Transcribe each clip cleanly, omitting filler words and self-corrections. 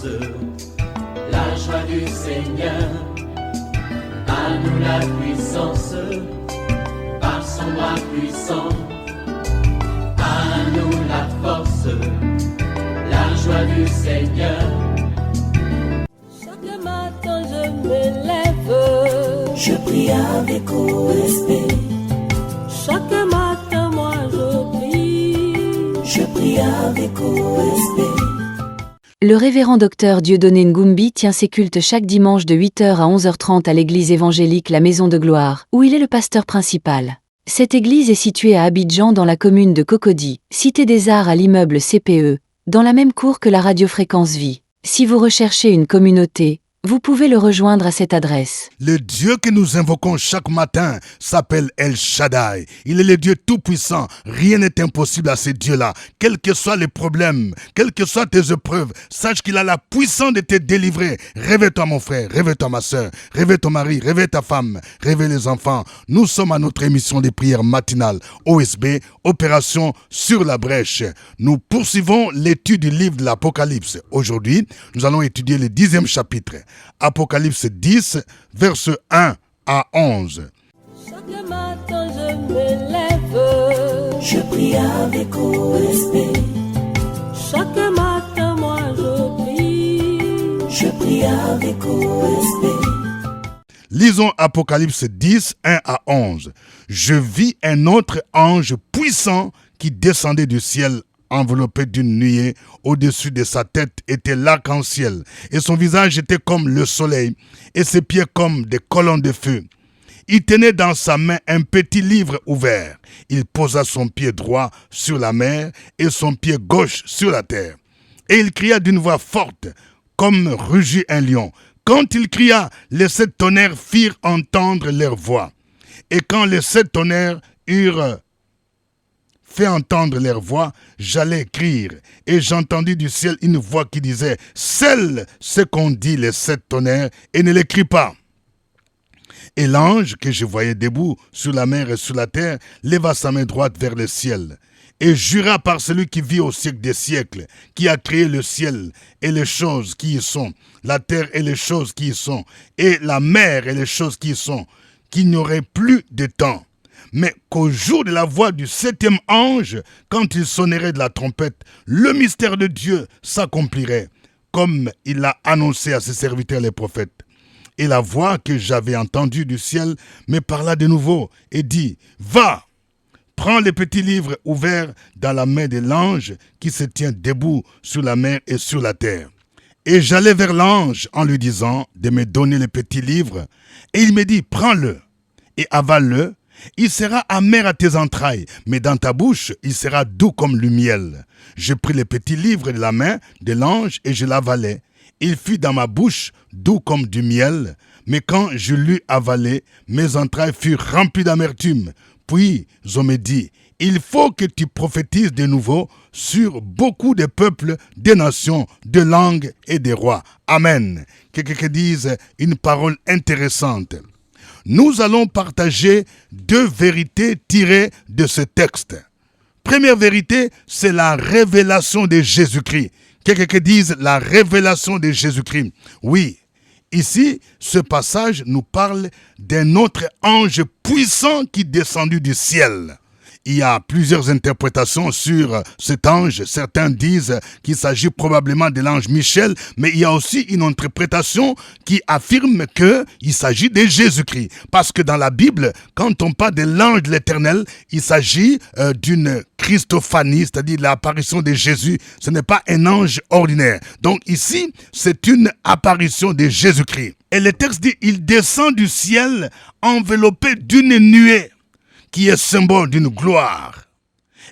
force, la joie du Seigneur. À nous la puissance, par son bras puissant. À nous la force, la joie du Seigneur. Chaque matin je me lève, je prie avec OSB. Chaque matin moi je prie avec OSB. Le révérend docteur Dieudonné Ngumbi tient ses cultes chaque dimanche de 8h à 11h30 à l'église évangélique La Maison de Gloire, où il est le pasteur principal. Cette église est située à Abidjan dans la commune de Cocody, cité des Arts à l'immeuble CPE, dans la même cour que la radiofréquence Vie. Si vous recherchez une communauté, vous pouvez le rejoindre à cette adresse. Le Dieu que nous invoquons chaque matin s'appelle El Shaddai. Il est le Dieu tout-puissant. Rien n'est impossible à ce Dieu-là. Quels que soient les problèmes, quelles que soient tes épreuves, sache qu'il a la puissance de te délivrer. Réveille-toi mon frère, réveille-toi ma soeur, réveille ton mari, réveille ta femme, réveille les enfants. Nous sommes à notre émission des prières matinales OSB, Opération sur la brèche. Nous poursuivons l'étude du livre de l'Apocalypse. Aujourd'hui, nous allons étudier le 10e chapitre. Apocalypse 10, versets 1 à 11. Chaque matin je me lève, je prie avec OSB. Chaque matin moi je prie avec OSB. Lisons Apocalypse 10, 1 à 11. Je vis un autre ange puissant qui descendait du ciel, enveloppé d'une nuée. Au-dessus de sa tête était l'arc-en-ciel, et son visage était comme le soleil, et ses pieds comme des colonnes de feu. Il tenait dans sa main un petit livre ouvert. Il posa son pied droit sur la mer et son pied gauche sur la terre. Et il cria d'une voix forte, comme rugit un lion. Quand il cria, les 7 tonnerres firent entendre leur voix. Et quand les 7 tonnerres eurent fait entendre leur voix, j'allais écrire, et j'entendis du ciel une voix qui disait, scelle ce qu'ont dit les 7 tonnerres, et ne l'écris pas. Et l'ange que je voyais debout sur la mer et sur la terre leva sa main droite vers le ciel, et jura par celui qui vit au siècle des siècles, qui a créé le ciel et les choses qui y sont, la terre et les choses qui y sont, et la mer et les choses qui y sont, qu'il n'y aurait plus de temps. Mais qu'au jour de la voix du 7e ange, quand il sonnerait de la trompette, le mystère de Dieu s'accomplirait, comme il l'a annoncé à ses serviteurs les prophètes. Et la voix que j'avais entendue du ciel me parla de nouveau et dit, « Va, prends le petit livre ouvert dans la main de l'ange qui se tient debout sur la mer et sur la terre. » Et j'allai vers l'ange en lui disant de me donner le petit livre. Et il me dit, « Prends-le et avale-le. Il sera amer à tes entrailles, mais dans ta bouche, il sera doux comme le miel. » Je pris le petit livre de la main de l'ange et je l'avalai. Il fut dans ma bouche doux comme du miel, mais quand je l'eus avalé, mes entrailles furent remplies d'amertume. Puis on me dit, il faut que tu prophétises de nouveau sur beaucoup de peuples, de nations, de langues et de rois. Amen. Quelqu'un dise une parole intéressante. Nous allons partager 2 vérités tirées de ce texte. Première vérité, c'est la révélation de Jésus-Christ. Quelqu'un dise la révélation de Jésus-Christ. Oui, ici, ce passage nous parle d'un autre ange puissant qui descendu du ciel. Il y a plusieurs interprétations sur cet ange. Certains disent qu'il s'agit probablement de l'ange Michel, mais il y a aussi une interprétation qui affirme qu'il s'agit de Jésus-Christ. Parce que dans la Bible, quand on parle de l'ange de l'Éternel, il s'agit d'une Christophanie, c'est-à-dire l'apparition de Jésus. Ce n'est pas un ange ordinaire. Donc ici, c'est une apparition de Jésus-Christ. Et le texte dit, il descend du ciel enveloppé d'une nuée, qui est symbole d'une gloire.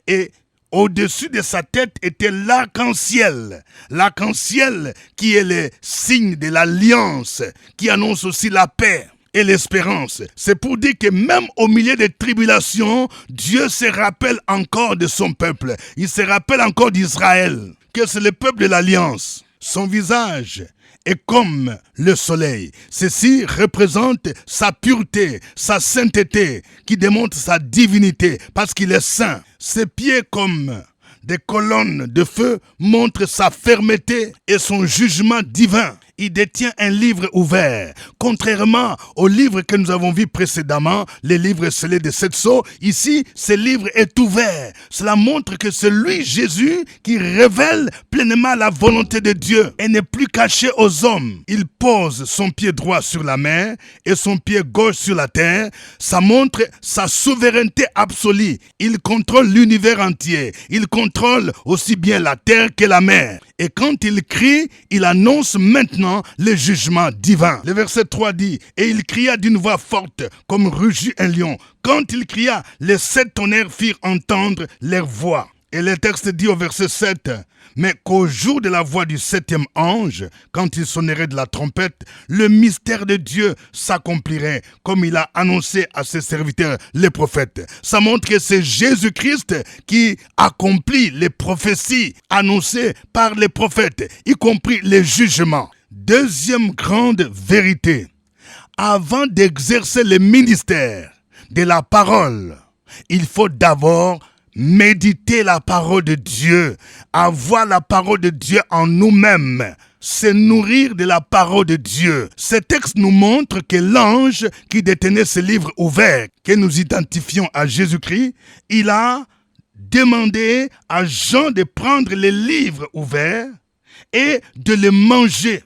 Et au-dessus de sa tête était l'arc-en-ciel. L'arc-en-ciel qui est le signe de l'alliance, qui annonce aussi la paix et l'espérance. C'est pour dire que même au milieu des tribulations, Dieu se rappelle encore de son peuple. Il se rappelle encore d'Israël, que c'est le peuple de l'alliance. Son visage est comme le soleil. Ceci représente sa pureté, sa sainteté, qui démontre sa divinité, parce qu'il est saint. Ses pieds comme des colonnes de feu montrent sa fermeté et son jugement divin. Il détient un livre ouvert. Contrairement au livre que nous avons vu précédemment, les livres scellés de 7 sceaux, ici, ce livre est ouvert. Cela montre que c'est lui, Jésus, qui révèle pleinement la volonté de Dieu et n'est plus caché aux hommes. Il pose son pied droit sur la mer et son pied gauche sur la terre. Ça montre sa souveraineté absolue. Il contrôle l'univers entier. Il contrôle aussi bien la terre que la mer. Et quand il crie, il annonce maintenant le jugement divin. Le verset 3 dit, « Et il cria d'une voix forte, comme rugit un lion. Quand il cria, les 7 tonnerres firent entendre leur voix. » Et le texte dit au verset 7, « Mais qu'au jour de la voix du 7e ange, quand il sonnerait de la trompette, le mystère de Dieu s'accomplirait, comme il a annoncé à ses serviteurs, les prophètes. » Ça montre que c'est Jésus-Christ qui accomplit les prophéties annoncées par les prophètes, y compris les jugements. Deuxième grande vérité, avant d'exercer le ministère de la parole, il faut d'abord méditer la parole de Dieu, avoir la parole de Dieu en nous-mêmes, se nourrir de la parole de Dieu. Ce texte nous montre que l'ange qui détenait ce livre ouvert, que nous identifions à Jésus-Christ, il a demandé à Jean de prendre les livres ouverts et de les manger.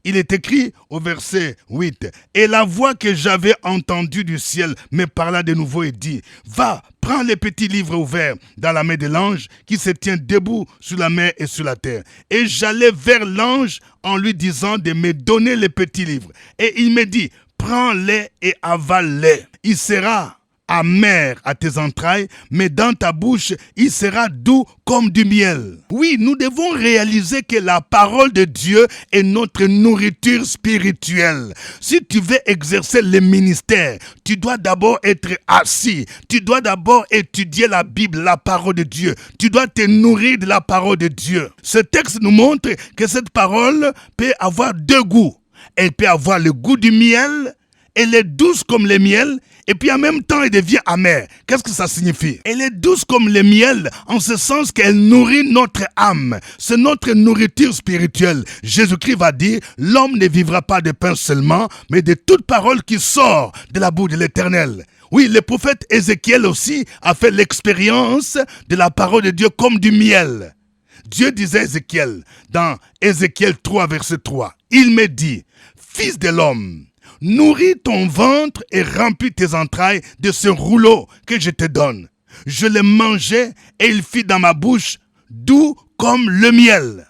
Il est écrit au verset 8, « Et la voix que j'avais entendue du ciel me parla de nouveau et dit, « Va, prends les petits livres ouverts dans la main de l'ange qui se tient debout sur la mer et sur la terre. » Et j'allais vers l'ange en lui disant de me donner les petits livres. Et il me dit, « Prends-les et avale-les. Il sera amer à tes entrailles, mais dans ta bouche, il sera doux comme du miel. » Oui, nous devons réaliser que la parole de Dieu est notre nourriture spirituelle. Si tu veux exercer le ministère, tu dois d'abord être assis. Tu dois d'abord étudier la Bible, la parole de Dieu. Tu dois te nourrir de la parole de Dieu. Ce texte nous montre que cette parole peut avoir 2 goûts. Elle peut avoir le goût du miel, elle est douce comme le miel, et puis en même temps, elle devient amère. Qu'est-ce que ça signifie? Elle est douce comme le miel, en ce sens qu'elle nourrit notre âme. C'est notre nourriture spirituelle. Jésus-Christ va dire, l'homme ne vivra pas de pain seulement, mais de toute parole qui sort de la bouche de l'Éternel. Oui, le prophète Ézéchiel aussi a fait l'expérience de la parole de Dieu comme du miel. Dieu disait à Ézéchiel, dans Ézéchiel 3, verset 3, « Il me dit, fils de l'homme, nourris ton ventre et remplis tes entrailles de ce rouleau que je te donne. » Je le mangeai et il fit dans ma bouche doux comme le miel.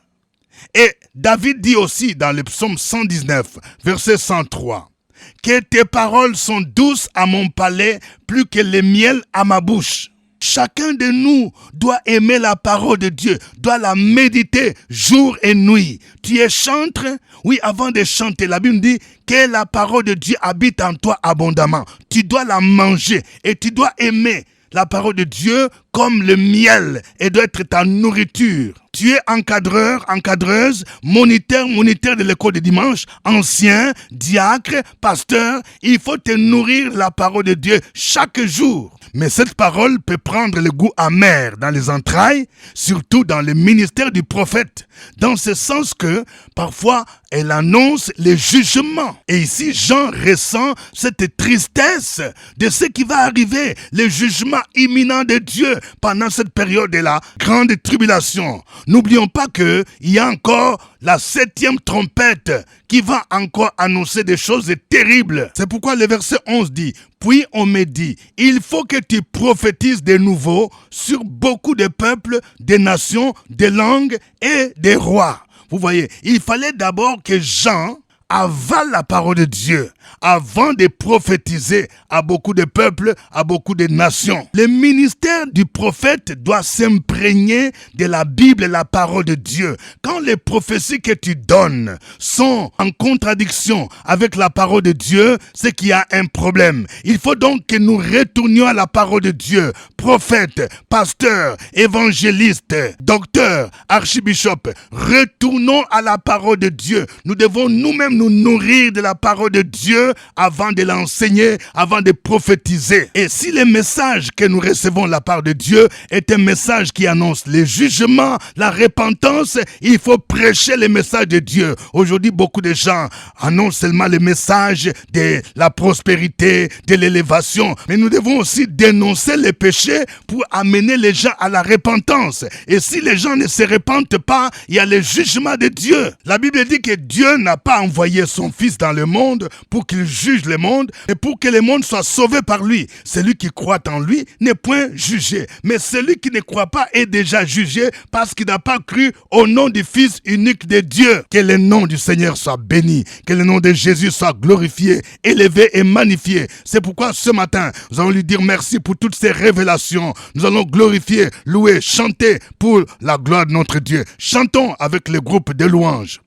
Et David dit aussi dans le psaume 119, verset 103, « Que tes paroles sont douces à mon palais plus que le miel à ma bouche. » Chacun de nous doit aimer la parole de Dieu, doit la méditer jour et nuit. Tu es chantre? Oui, avant de chanter, la Bible dit que la parole de Dieu habite en toi abondamment. Tu dois la manger et tu dois aimer la parole de Dieu comme le miel et doit être ta nourriture. Tu es encadreur, encadreuse, moniteur de l'école de dimanche, ancien, diacre, pasteur. Il faut te nourrir de la parole de Dieu chaque jour. Mais cette parole peut prendre le goût amer dans les entrailles, surtout dans le ministère du prophète, dans ce sens que parfois elle annonce les jugements. Et ici, Jean ressent cette tristesse de ce qui va arriver, le jugement imminent de Dieu pendant cette période de la grande tribulation. N'oublions pas qu'il y a encore la 7e trompette qui va encore annoncer des choses terribles. C'est pourquoi le verset 11 dit, « Puis on me dit, il faut que tu prophétises de nouveau sur beaucoup de peuples, des nations, des langues et des rois. » Vous voyez, il fallait d'abord que Jean avale la parole de Dieu avant de prophétiser à beaucoup de peuples, à beaucoup de nations. Le ministère du prophète doit s'imprégner de la Bible et la parole de Dieu. Quand les prophéties que tu donnes sont en contradiction avec la parole de Dieu, c'est qu'il y a un problème. Il faut donc que nous retournions à la parole de Dieu. Prophète, pasteur, évangéliste, docteur, archibishop, retournons à la parole de Dieu. Nous devons nous-mêmes nous nous nourrir de la parole de Dieu avant de l'enseigner, avant de prophétiser. Et si le message que nous recevons de la part de Dieu est un message qui annonce le jugement, la repentance, il faut prêcher le message de Dieu. Aujourd'hui, beaucoup de gens annoncent seulement le message de la prospérité, de l'élévation. Mais nous devons aussi dénoncer les péchés pour amener les gens à la repentance. Et si les gens ne se repentent pas, il y a le jugement de Dieu. La Bible dit que Dieu n'a pas envoyé son Fils dans le monde pour qu'il juge le monde et pour que le monde soit sauvé par lui. Celui qui croit en lui n'est point jugé. Mais celui qui ne croit pas est déjà jugé parce qu'il n'a pas cru au nom du Fils unique de Dieu. Que le nom du Seigneur soit béni. Que le nom de Jésus soit glorifié, élevé et magnifié. C'est pourquoi ce matin, nous allons lui dire merci pour toutes ces révélations. Nous allons glorifier, louer, chanter pour la gloire de notre Dieu. Chantons avec le groupe de louanges.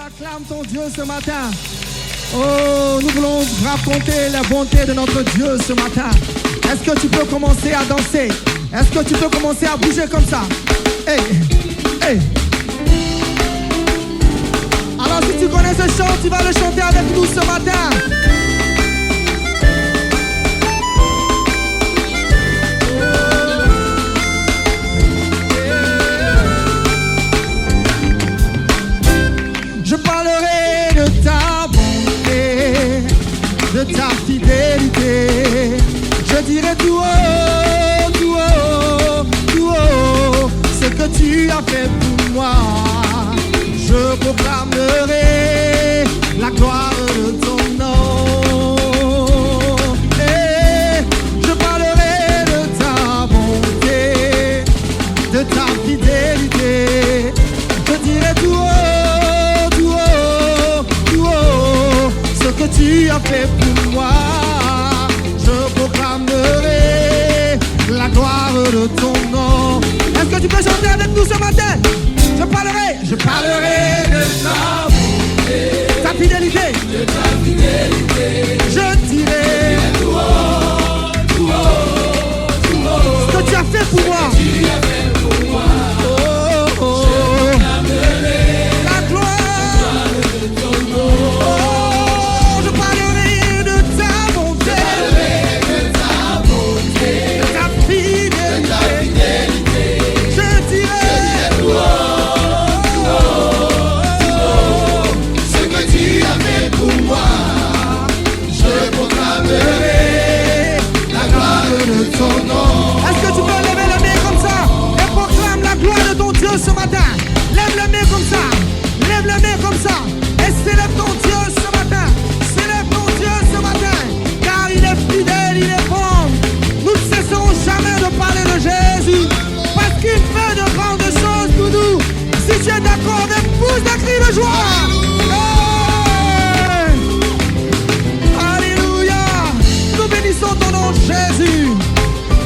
Acclame ton Dieu ce matin. Oh, nous voulons raconter la bonté de notre Dieu ce matin. Est-ce que tu peux commencer à danser? Est-ce que tu peux commencer à bouger comme ça? Hey, hey. Alors si tu connais ce chant, tu vas le chanter avec nous ce matin. Je parlerai de ta bonté, de ta fidélité. Je dirai tout haut, tout haut, tout haut, ce que tu as fait pour moi. Je proclamerai la gloire de ton nom. Et je parlerai de ta bonté, de ta fidélité. Je dirai tout haut, tout haut, tout haut, ce que tu as fait pour moi. Je proclamerai la gloire de ton nom. Est-ce que tu peux chanter avec nous ce matin? Je parlerai de ta bonté, ta fidélité, de ta fidélité. Je dirai tout haut, tout haut, tout haut, ce que tu as fait pour moi. Oh, oh, je proclamerai la gloire de ton nom. Oh, je parlerai de ta bonté, de ta bonté, de ta fidélité. Je dirai tout haut. Est-ce que tu peux lever la main comme ça et proclame la gloire de ton Dieu ce matin? Lève la main comme ça, lève la main comme ça et célèbre ton Dieu ce matin. Célèbre ton Dieu ce matin, car il est fidèle, il est bon. Nous ne cesserons jamais de parler de Jésus parce qu'il fait de grandes choses pour nous. Si tu es d'accord, pousse des cris de joie. Hey! Alléluia. Nous bénissons ton nom Jésus.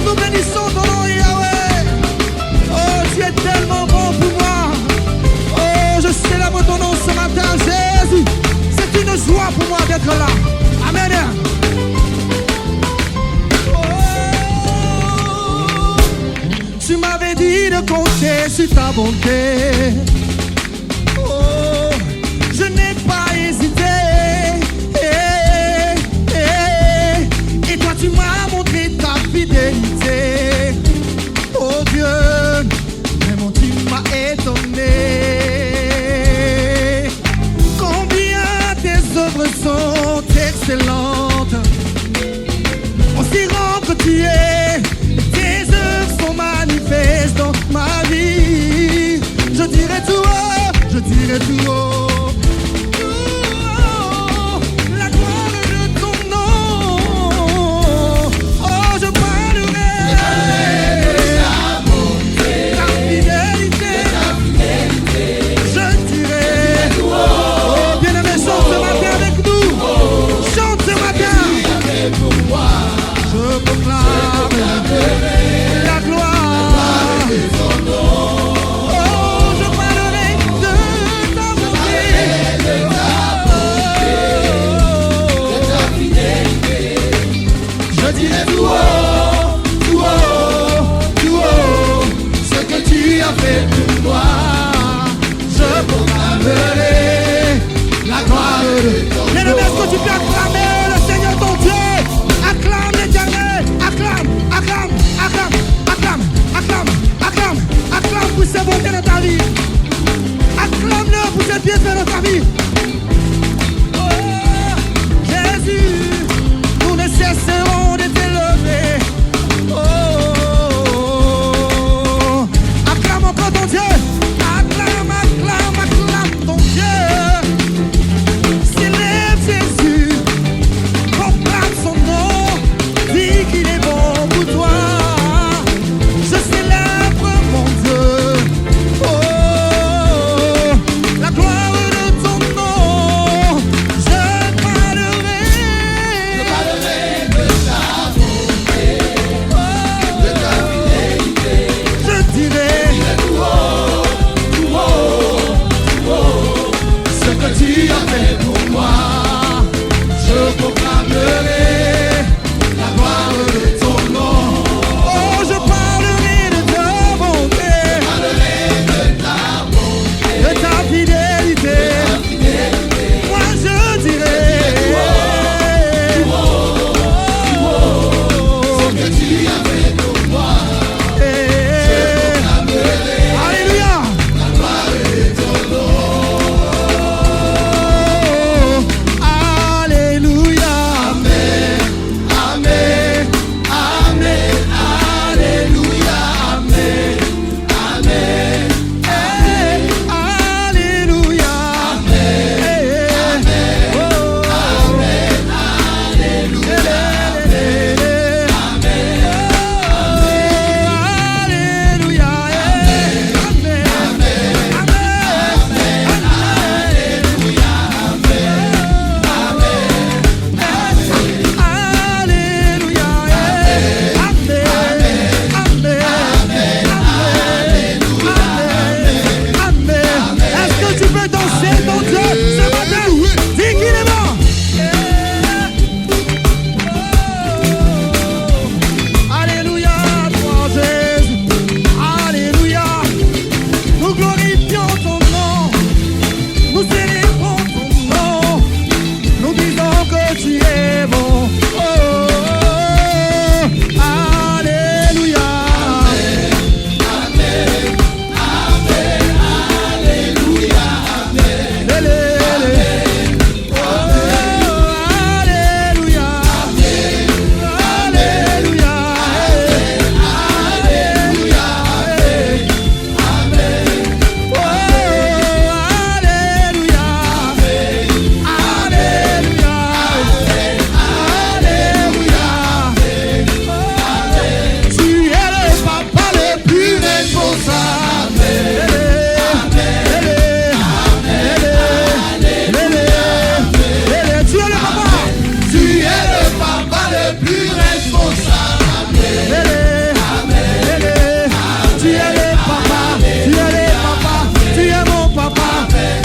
Nous bénissons ton nom Yahweh. Oh, tu es tellement bon pour moi. Oh, je célèbre ton nom ce matin, Jésus. C'est une joie pour moi d'être là. Amen. Oh, tu m'avais dit de compter sur ta bonté. Oh, je n'ai pas hésité. Et toi, tu m'as montré ta fidélité. Oh Dieu, vraiment tu m'as étonné. Combien tes œuvres sont excellentes. Aussi grand que tu es, tes œuvres sont manifestes dans ma vie. Je dirai tout haut, je dirai tout haut. Je proclame la gloire de ton nom. Oh, je parlerai de ta bonté, de ta fidélité. Je dirai tout haut, tout haut, tout haut, ce que tu as fait pour moi. Je proclamerai tu peux acclamer le Seigneur ton Dieu. Acclame l'Éternel. Acclame, acclame, acclame, acclame, acclame, acclame, acclame pour ses bontés dans ta vie. Acclame-le pour ses bienfaits dans ta vie. Oh, Jésus, nous ne cesserons de t'élever. Oh, acclame encore ton Dieu. Acclame, acclame, acclame ton Dieu. Célèbre Jésus, proclame son nom, dis qu'il est bon pour toi. Je célèbre mon Dieu. Oh, la gloire de ton nom. Je parlerai de ta bonté, de ta fidélité. je dirai Tout haut, ce que tu as fait pour moi. Je proclamerai la gloire de ton nom. oh, je parlerai de ta bonté, de ta fidélité. Moi je dirai Ce que tu as fait pour moi. Alléluia. Alléluia. Amen, amen, alléluia, amen, amen. Alléluia. Est-ce que tu peux danser ton Dieu ce matin? Dis qu'il est bon. Alléluia, toi Jésus. Alléluia. Nous glorifions ton nom. Nous célébrons ton nom. Nous disons que tu es bon. Oh, alléluia. Tu es le papa le plus responsable. Tu es le papa. Tu es le papa le plus responsable. Tu es le papa. Tu es le papa. Tu es mon papa.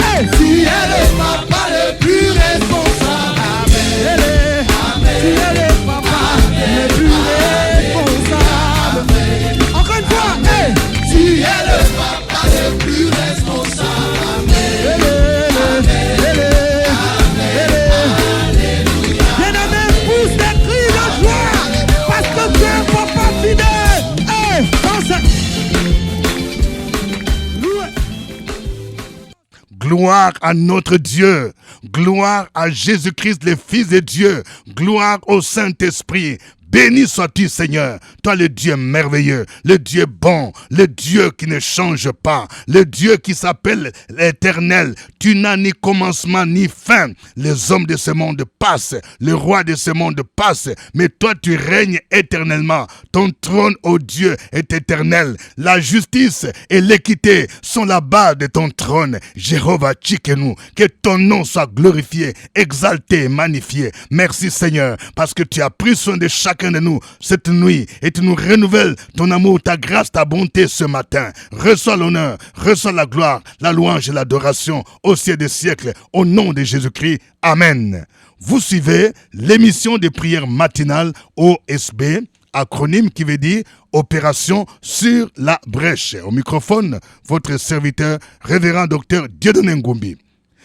Hey, Tu es le papa le plus responsable. tu es le papa le plus responsable. Encore une fois. Hey. Tu es le papa le plus responsable. Bien-aimé, pousse des cris de joie parce que tu es un papa fidèle. Hey, danse. Loué. Gloire à notre Dieu. Gloire à Jésus-Christ, le Fils de Dieu. Gloire au Saint-Esprit. Béni sois-tu, Seigneur, toi le Dieu merveilleux, le Dieu bon, le Dieu qui ne change pas, le Dieu qui s'appelle l'Éternel. Tu n'as ni commencement ni fin. Les hommes de ce monde passent, le roi de ce monde passe, mais toi tu règnes éternellement. Ton trône, ô Dieu, est éternel. La justice et l'équité sont la base de ton trône. Jéhovah Tchikenu, que ton nom soit glorifié, exalté, magnifié. Merci Seigneur, parce que tu as pris soin de chacun de nous cette nuit et tu nous renouvelles ton amour, ta grâce, ta bonté ce matin. Reçois l'honneur, reçois la gloire, la louange et l'adoration au siècle des siècles, au nom de Jésus-Christ. Amen. Vous suivez l'émission de prière matinale OSB, acronyme qui veut dire Opération sur la brèche. Au microphone, votre serviteur, révérend docteur Dieudonné Ngumbi.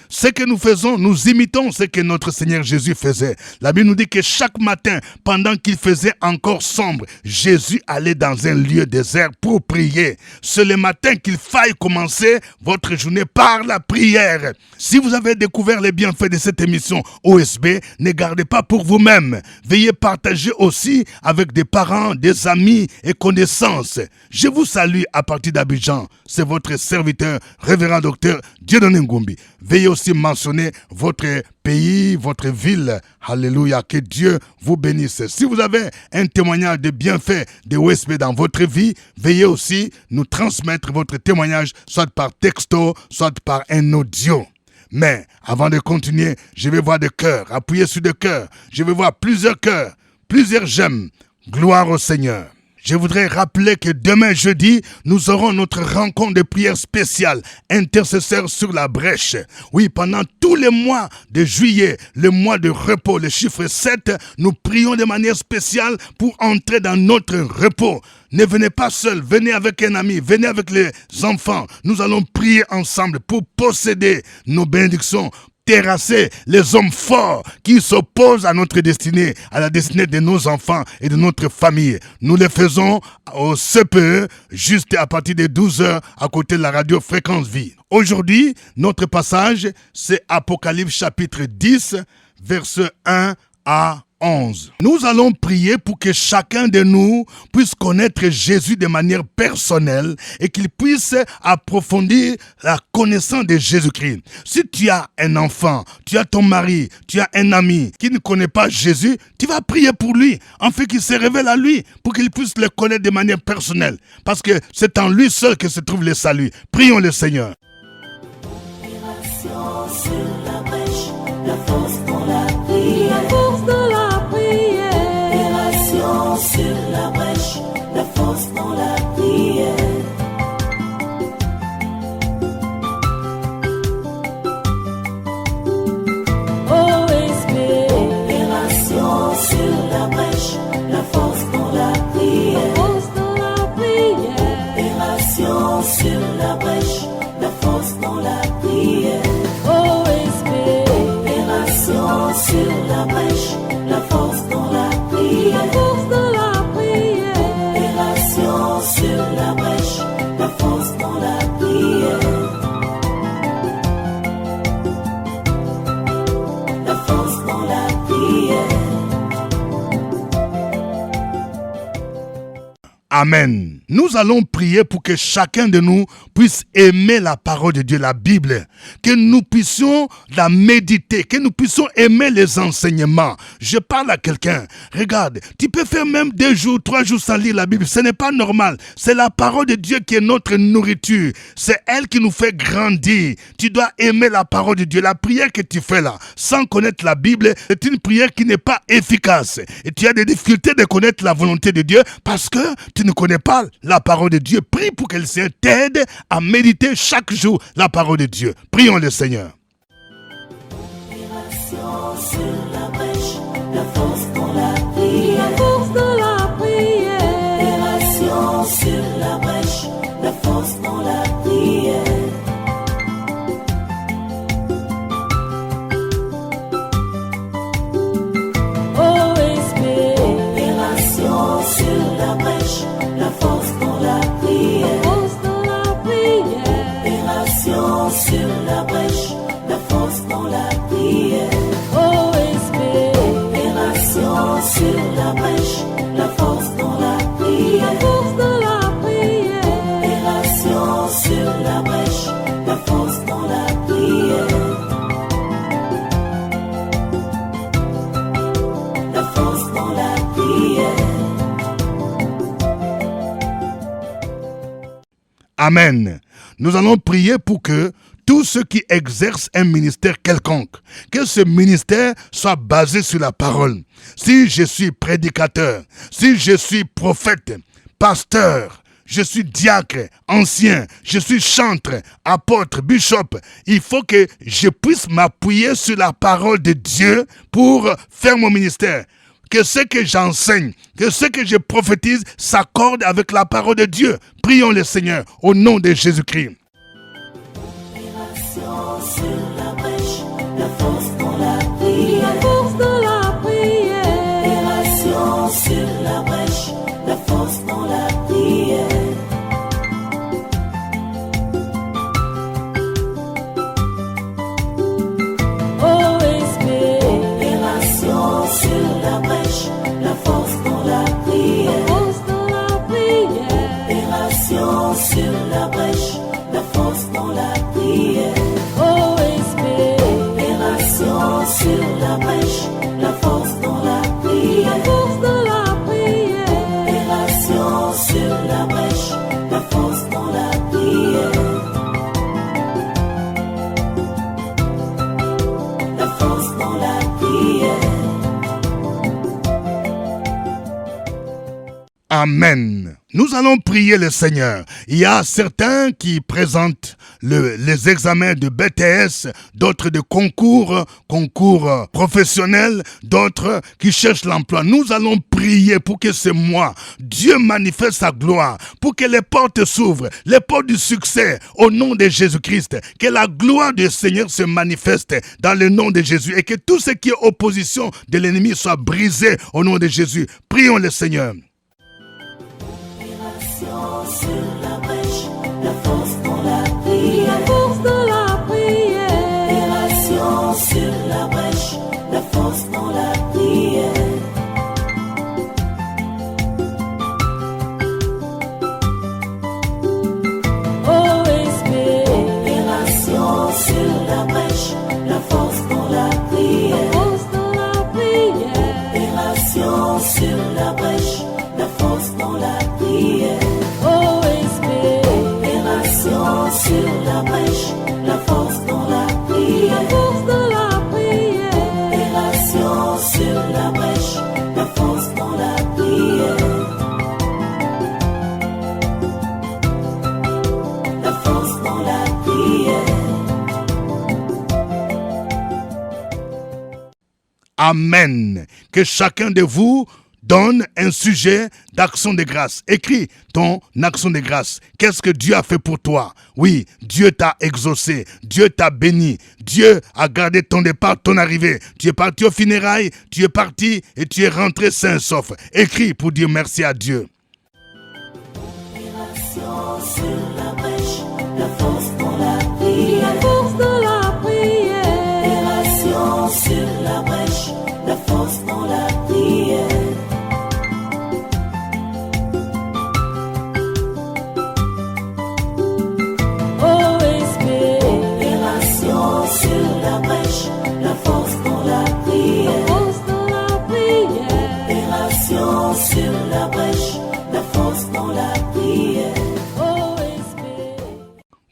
ce que nous faisons, nous imitons ce que notre Seigneur Jésus faisait. La Bible nous dit que chaque matin, pendant qu'il faisait encore sombre, Jésus allait dans un lieu désert pour prier. C'est le matin qu'il faille commencer votre journée par la prière. Si vous avez découvert les bienfaits de cette émission OSB, ne gardez pas pour vous-même. Veuillez partager aussi avec des parents, des amis et connaissances. Je vous salue à partir d'Abidjan. C'est votre serviteur, révérend docteur Dieudonné Ngumbi. Veuillez aussi mentionner votre pays, votre ville. Alléluia, que Dieu vous bénisse. Si vous avez un témoignage de bienfaits de OSB dans votre vie, veuillez aussi nous transmettre votre témoignage, soit par texto, soit par un audio. Mais avant de continuer, je vais voir des cœurs, appuyer sur des cœurs. Je vais voir plusieurs cœurs, plusieurs j'aime. Gloire au Seigneur. Je voudrais rappeler que demain jeudi, nous aurons notre rencontre de prière spéciale, intercesseur sur la brèche. Oui, pendant tous les mois de juillet, le mois de repos, le chiffre 7, nous prions de manière spéciale pour entrer dans notre repos. Ne venez pas seul, venez avec un ami, venez avec les enfants. Nous allons prier ensemble pour posséder nos bénédictions, terrasser les hommes forts qui s'opposent à notre destinée, à la destinée de nos enfants et de notre famille. Nous le faisons au CPE, juste à partir de 12h, à côté de la radio Fréquence Vie. Aujourd'hui, notre passage, c'est Apocalypse chapitre 10, versets 1 à 11. Nous allons prier pour que chacun de nous puisse connaître Jésus de manière personnelle et qu'il puisse approfondir la connaissance de Jésus-Christ. Si tu as un enfant, tu as ton mari, tu as un ami qui ne connaît pas Jésus, tu vas prier pour lui, en fait qu'il se révèle à lui, pour qu'il puisse le connaître de manière personnelle. Parce que c'est en lui seul que se trouve le salut. Prions le Seigneur. Sur la brèche, la force dans la prière. La force dans la prière. Opération sur la brèche, la force dans la prière. OSB. Opération sur la brèche, la force dans la prière. La force dans la prière. Opération sur la brèche, la force dans la prière. Sur la brèche, la force dans la prière. La force dans la prière. Opération sur la brèche, la force dans la prière. La force dans la prière. Amen. Nous allons prier pour que chacun de nous puisse aimer la parole de Dieu, la Bible, que nous puissions la méditer, que nous puissions aimer les enseignements. Je parle à quelqu'un. Regarde, tu peux faire même 2 jours, 3 jours sans lire la Bible. Ce n'est pas normal. C'est la parole de Dieu qui est notre nourriture. C'est elle qui nous fait grandir. Tu dois aimer la parole de Dieu. La prière que tu fais là, sans connaître la Bible, c'est une prière qui n'est pas efficace. Et tu as des difficultés de connaître la volonté de Dieu parce que tu ne connais pas la parole de Dieu. Prie pour qu'elle t'aide à méditer chaque jour la parole de Dieu. Prions le Seigneur. Opération sur la brèche, la force dans la prière. La force dans la prière. Opération sur la brèche, la force dans la prière. OSB. Opération sur la brèche, la force dans la prière. La force dans la prière. Opération sur la brèche, la force dans la prière. OSB. Opération sur la brèche, la force dans la prière. La force dans la prière. Opération sur la brèche, la force dans la prière. La force dans la prière. Amen. Nous allons prier pour que tous ceux qui exercent un ministère quelconque, que ce ministère soit basé sur la parole. Si je suis prédicateur, si je suis prophète, pasteur, je suis diacre, ancien, je suis chantre, apôtre, bishop, il faut que je puisse m'appuyer sur la parole de Dieu pour faire mon ministère. Que ce que j'enseigne, que ce que je prophétise s'accorde avec la parole de Dieu. Prions le Seigneur au nom de Jésus-Christ. Opération sur la brèche. la brèche, la force dans la prière. OSP, opération sur la brèche, la force dans la prière. La force dans la prière. Opération sur la brèche, la force dans la prière. La force dans la prière. Amen. Nous allons prier le Seigneur. Il y a certains qui présentent les examens de BTS, d'autres de concours professionnels, d'autres qui cherchent l'emploi. Nous allons prier pour que ce mois, Dieu manifeste sa gloire, pour que les portes s'ouvrent, les portes du succès au nom de Jésus-Christ, que la gloire du Seigneur se manifeste dans le nom de Jésus et que tout ce qui est opposition de l'ennemi soit brisé au nom de Jésus. Prions le Seigneur. Sur la brèche, la force dans la prière. La force dans la prière. Opération sur la brèche, la force dans la prière. OSP, opération sur la brèche, la force dans la prière. La force dans la prière. Opération sur la brèche, la force dans la prière. Sur la brèche, la force dans la prière. La force dans la prière. Opération sur la brèche, la force dans la prière. La force dans la prière. Amen. Que chacun de vous donne un sujet d'action de grâce. Écris ton action de grâce. Qu'est-ce que Dieu a fait pour toi? Oui, Dieu t'a exaucé. Dieu t'a béni. Dieu a gardé ton départ, ton arrivée. Tu es parti aux funérailles, tu es parti et tu es rentré sain et sauf. Écris pour dire merci à Dieu. Opération sur la brèche, la force dans la prière. La force dans la prière. Opération sur la brèche, la force dans la prière. Sur la brèche, la force dans la prière. La force dans la prière. Opération sur la brèche, la force dans la prière. OSP.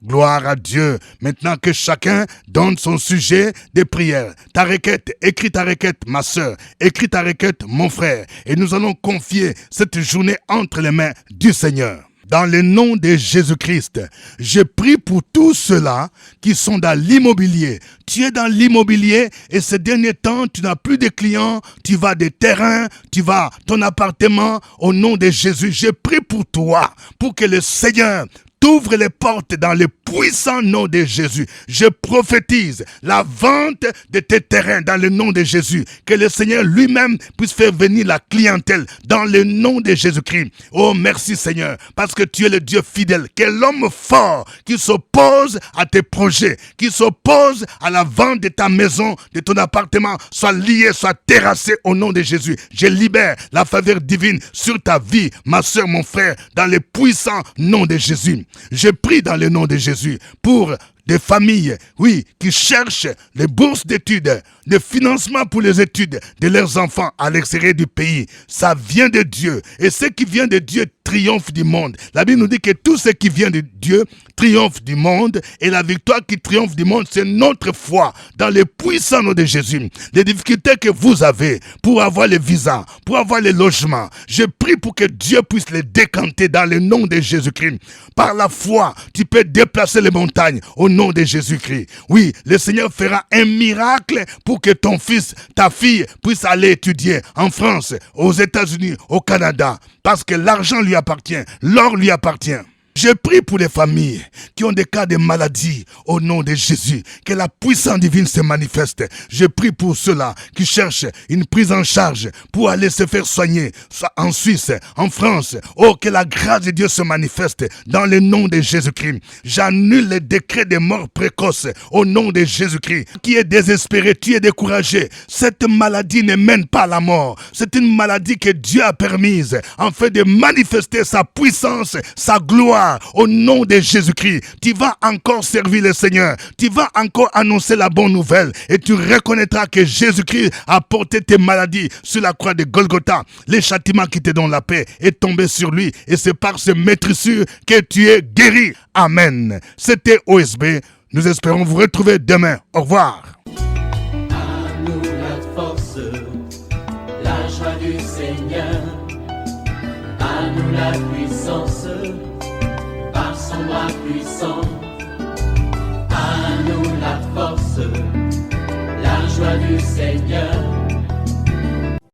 Gloire à Dieu. Maintenant que chacun donne son sujet de prière. Ta requête, écris ta requête, ma soeur. Écris ta requête, mon frère. Et nous allons confier cette journée entre les mains du Seigneur. Dans le nom de Jésus-Christ, je prie pour tous ceux-là qui sont dans l'immobilier. Tu es dans l'immobilier et ces derniers temps, tu n'as plus de clients, tu vas des terrains, tu vas ton appartement. Au nom de Jésus, je prie pour toi, pour que le Seigneur t'ouvre les portes dans le puissant nom de Jésus. Je prophétise la vente de tes terrains dans le nom de Jésus. Que le Seigneur lui-même puisse faire venir la clientèle dans le nom de Jésus-Christ. Oh, merci Seigneur, parce que tu es le Dieu fidèle. Que l'homme fort qui s'oppose à tes projets, qui s'oppose à la vente de ta maison, de ton appartement, soit lié, soit terrassé au nom de Jésus. Je libère la faveur divine sur ta vie, ma soeur, mon frère, dans le puissant nom de Jésus. Je prie dans le nom de Jésus pour des familles, oui, qui cherchent les bourses d'études, le financement pour les études de leurs enfants à l'extérieur du pays. Ça vient de Dieu. Et ce qui vient de Dieu triomphe du monde. La Bible nous dit que tout ce qui vient de Dieu triomphe du monde. Et la victoire qui triomphe du monde, c'est notre foi dans le puissant nom de Jésus. Les difficultés que vous avez pour avoir les visas, pour avoir les logements, je prie pour que Dieu puisse les décanter dans le nom de Jésus-Christ. Par la foi, tu peux déplacer les montagnes au nom de Jésus-Christ. Oui, le Seigneur fera un miracle pour que ton fils, ta fille puisse aller étudier en France, aux États-Unis, au Canada, parce que l'argent lui appartient, l'or lui appartient. Je prie pour les familles qui ont des cas de maladie au nom de Jésus. Que la puissance divine se manifeste. Je prie pour ceux-là qui cherchent une prise en charge pour aller se faire soigner, soit en Suisse, en France. Oh, que la grâce de Dieu se manifeste dans le nom de Jésus-Christ. J'annule les décrets de mort précoce au nom de Jésus-Christ. Qui est désespéré, tu es découragé. Cette maladie ne mène pas à la mort. C'est une maladie que Dieu a permise afin de manifester sa puissance, sa gloire gloire au nom de Jésus-Christ. Tu vas encore servir le Seigneur. Tu vas encore annoncer la bonne nouvelle et tu reconnaîtras que Jésus-Christ a porté tes maladies sur la croix de Golgotha. Les châtiments qui te donnent la paix est tombé sur lui et c'est par ce maîtrisure que tu es guéri. Amen. C'était OSB. Nous espérons vous retrouver demain. Au revoir. À nous la force, la joie du Seigneur. À nous la puissance, par son bras puissant. À nous la force, la joie du Seigneur.